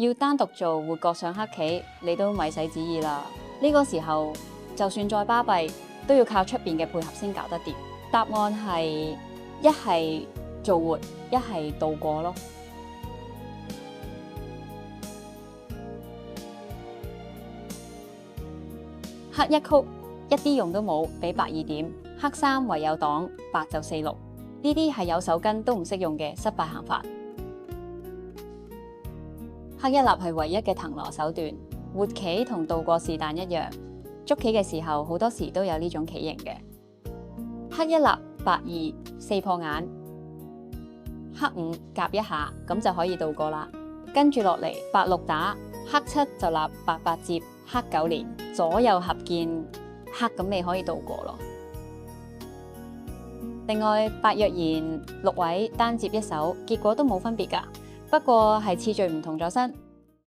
要單獨做活角上黑棋，你都咪使旨意啦。呢個時候就算再巴閉，都要靠出邊嘅配合先搞得掂。答案係一係做活，一係倒過咯。黑一曲一啲用都冇，俾白2點。黑3唯有擋，白就4-6。呢啲係有手筋都唔識用嘅失敗行法。黑一立係唯一嘅騰挪手段，活棋同倒過是但一樣。捉棋嘅時候好多時都有呢種棋形嘅。黑一立白2 4破眼，黑5夾一下，咁就可以倒過啦。跟住落嚟白6打，黑7就立白8接，黑9連，左右合建黑，咁你可以倒過咯。另外白若然6位單接一手，結果都冇分別㗎，不過係次序唔同咗身。